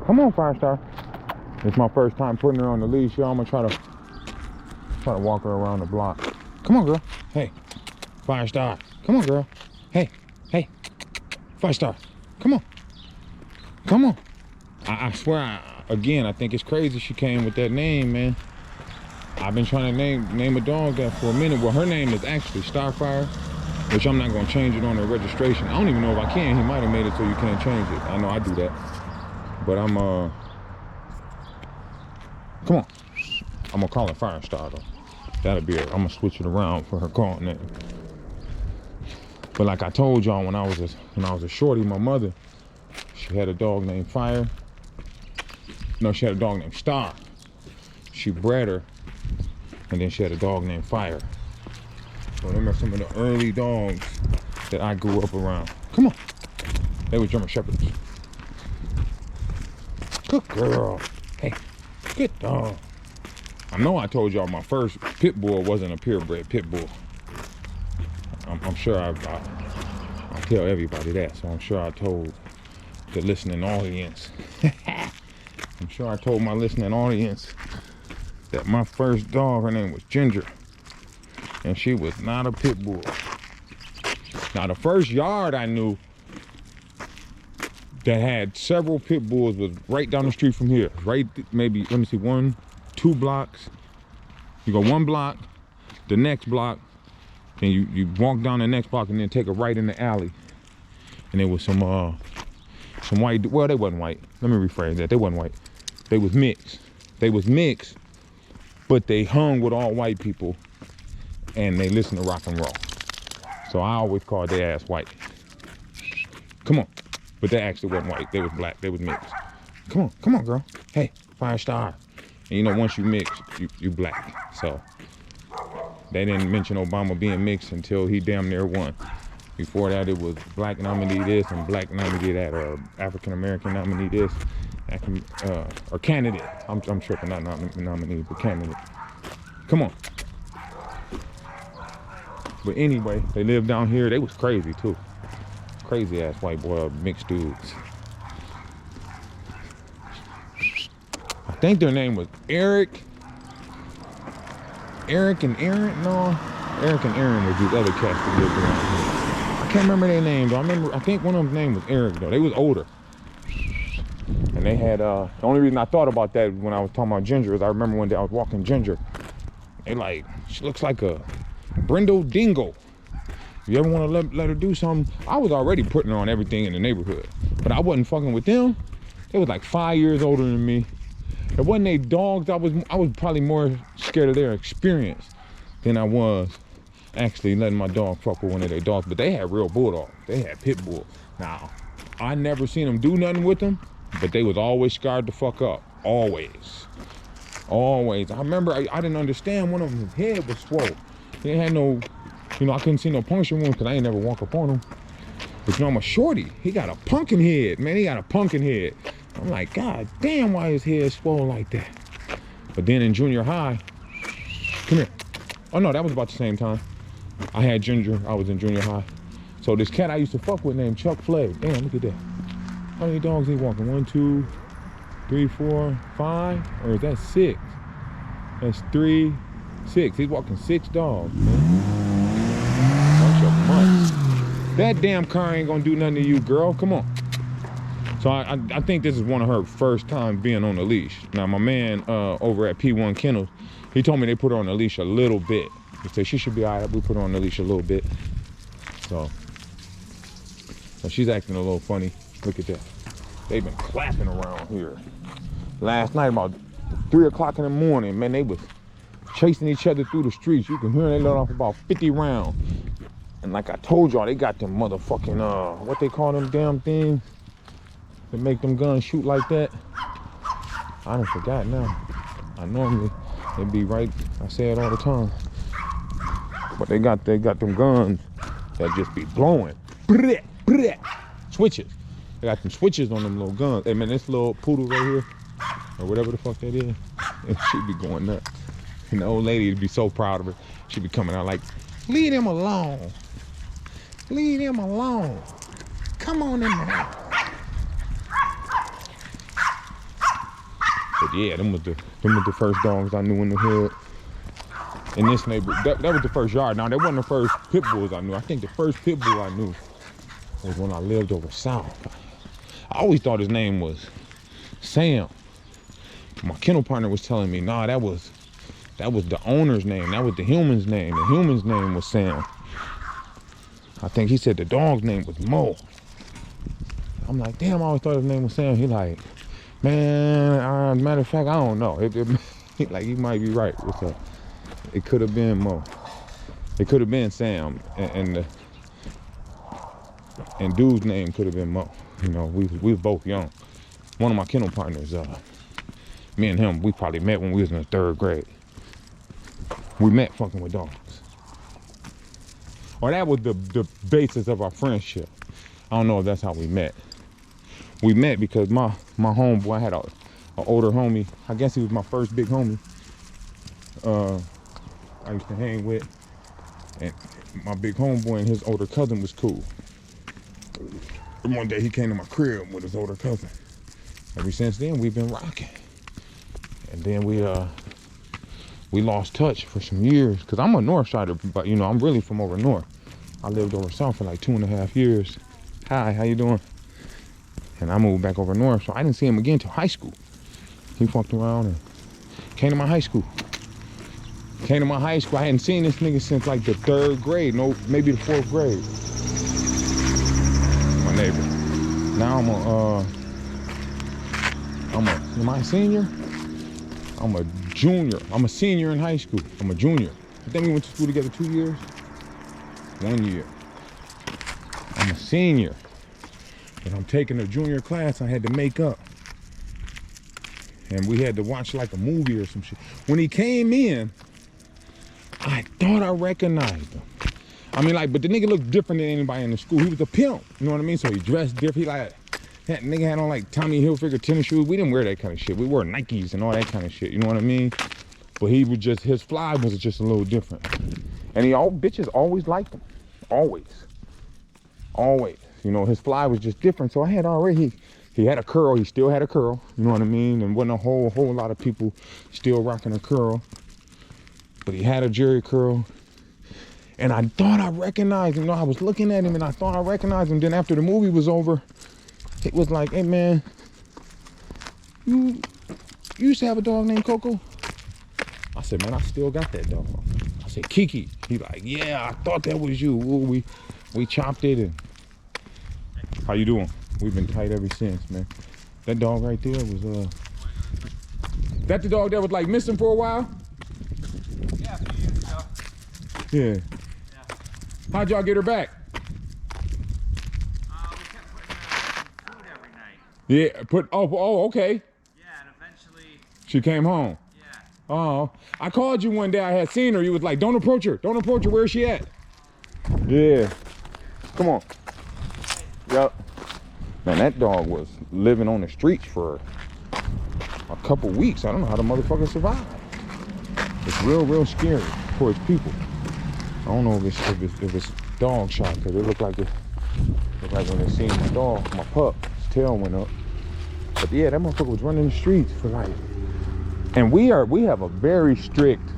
Come on, Firestar. It's my first time putting her on the leash, y'all. I'm gonna try to walk her around the block. Come on, girl. Hey, Firestar. Come on, girl. Hey, Firestar. Come on. Come on. I swear, again, I think it's crazy she came with that name, man. I've been trying to name a dog that for a minute. Well, her name is actually Starfire, which I'm not gonna change it on the registration. I don't even know if I can. He might have made it so you can't change it. I know I do that. But I'm come on. I'm gonna call it Firestar though. That'll be it. I'm gonna switch it around for her calling name. But like I told y'all, when I was a shorty, my mother, she had a dog named Fire. No, she had a dog named Star. She bred her, and then she had a dog named Fire. So them are some of the early dogs that I grew up around. Come on. They were German Shepherds. Good girl. Hey, good dog. I know I told y'all my first pit bull wasn't a purebred pit bull. I'm sure I tell everybody that, so I'm sure I told the listening audience. I'm sure I told my listening audience that my first dog, her name was Ginger, and she was not a pit bull. Now the first yard I knew that had several pit bulls was right down the street from here. Right, maybe, let me see, 1, 2 blocks. You go 1 block, the next block, then you walk down the next block and then take a right in the alley. And there was some white, well, they wasn't white. Let me rephrase that, they wasn't white. They was mixed. They was mixed, but they hung with all white people and they listened to rock and roll. So I always called their ass white. Come on. But they actually wasn't white. They was black. They was mixed. Come on, girl. Hey, Firestar. And you know, once you mix, you black. So they didn't mention Obama being mixed until he damn near won. Before that, it was black nominee this and black nominee that, or African American nominee this, or candidate. I'm tripping, not nominee, but candidate. Come on. But anyway, they lived down here. They was crazy too. Crazy ass white boy mixed dudes. I think their name was Eric and Aaron. No, Eric and Aaron were these other cats that lived around here. I can't remember their name though. I think one of them's name was Eric though. They was older. And they had, the only reason I thought about that when I was talking about Ginger is I remember one day I was walking Ginger. They like, she looks like a brindle dingo. You ever want to let her do something? I was already putting her on everything in the neighborhood, but I wasn't fucking with them. They was like 5 years older than me. It wasn't they dogs. I was probably more scared of their experience than I was actually letting my dog fuck with one of their dogs. But they had real bulldogs. They had pit bulls. Now, I never seen them do nothing with them, but they was always scarred the fuck up. Always. I remember I didn't understand one of them's head was swole. They had no, you know, I couldn't see no puncture wounds because I ain't never walk up on him. But you know, I'm a shorty. He got a pumpkin head, man. He got a pumpkin head. I'm like, God damn, why his head swole like that? But then in junior high, come here. Oh no, that was about the same time. I had Ginger, I was in junior high. So this cat I used to fuck with named Chuck Flay. Damn, look at that. How many dogs he walking? 1, 2, 3, 4, 5? Or is that 6? That's 3, 6. He's walking 6 dogs, man. Bunch of mutts. That damn car ain't gonna do nothing to you, girl. Come on. So I think this is one of her first times being on the leash. Now my man over at P1's Kennels, he told me they put her on the leash a little bit. He said she should be all right. We put her on the leash a little bit. So she's acting a little funny. Look at that. They've been clapping around here. Last night about 3 o'clock in the morning, man, they was chasing each other through the streets. You can hear they let off about 50 rounds. And like I told y'all, they got them motherfucking, what they call them damn things that make them guns shoot like that. I done forgot now. I normally, it'd be right, I say it all the time. But they got them guns that just be blowing. Switches. They got them switches on them little guns. Hey man, this little poodle right here, or whatever the fuck that is, she'd be going nuts. And the old lady would be so proud of her. She'd be coming out like, leave him alone. Leave him alone. Come on in there. But yeah, them was the first dogs I knew in the hood. In this neighborhood, that was the first yard. Now, that wasn't the first pit bulls I knew. I think the first pit bull I knew was when I lived over south. I always thought his name was Sam. My kennel partner was telling me, nah, that was the owner's name. That was the human's name. The human's name was Sam. I think he said the dog's name was Mo. I'm like, damn, I always thought his name was Sam. He like, man, matter of fact, I don't know. Like, he might be right. It could have been Mo. It could have been Sam, and dude's name could have been Mo. You know, we was both young. One of my kennel partners, me and him, we probably met when we was in the 3rd grade. We met fucking with dogs. Or that was the basis of our friendship. I don't know if that's how we met. We met because my homeboy had an older homie. I guess he was my first big homie. I used to hang with. And my big homeboy and his older cousin was cool. And one day he came to my crib with his older cousin. Ever since then, we've been rocking. And then we lost touch for some years, because I'm a north sider, but you know, I'm really from over north. I lived over south for like 2.5 years. Hi, how you doing? And I moved back over north, so I didn't see him again till high school. He fucked around and came to my high school. I hadn't seen this nigga since like the 3rd grade, no, maybe the 4th grade. My neighbor. Now am I a senior? I'm a junior. I'm a senior in high school. I'm a junior. I think we went to school together 2 years. 1 year. I'm a senior. But I'm taking a junior class I had to make up. And we had to watch like a movie or some shit. When he came in, I thought I recognized him. I mean, like, but the nigga looked different than anybody in the school. He was a pimp, you know what I mean? So he dressed different. He like, that nigga had on like Tommy Hilfiger tennis shoes. We didn't wear that kind of shit. We wore Nikes and all that kind of shit, you know what I mean? But he was just, his fly was just a little different. And bitches always liked him. Always. You know, his fly was just different. So I had already, he had a curl. He still had a curl, you know what I mean? And wasn't a whole lot of people still rocking a curl. But he had a Jerry curl. And I thought I recognized him. You know, I was looking at him and I thought I recognized him. Then after the movie was over, it was like, hey man, you used to have a dog named Coco? I said, man, I still got that dog. I said, Kiki. He like, yeah, I thought that was you. Ooh, we chopped it. And how you doing? We've been tight ever since, man. That dog right there was that the dog that was like missing for a while? Yeah, a few years ago. Yeah. How'd y'all get her back? We kept putting her on food every night. Yeah, oh, okay. Yeah, and eventually, She came home. yeah. Oh, I called you one day. I had seen her. You was like, don't approach her. Don't approach her. Where's she at? Yeah. Come on. Yep. Man, that dog was living on the streets for a couple weeks. I don't know how the motherfucker survived. It's real scary for its people. I don't know if it's dog shot, because it looked like when they seen my dog, my pup, his tail went up. But yeah, that motherfucker was running the streets for like. And we have a very strict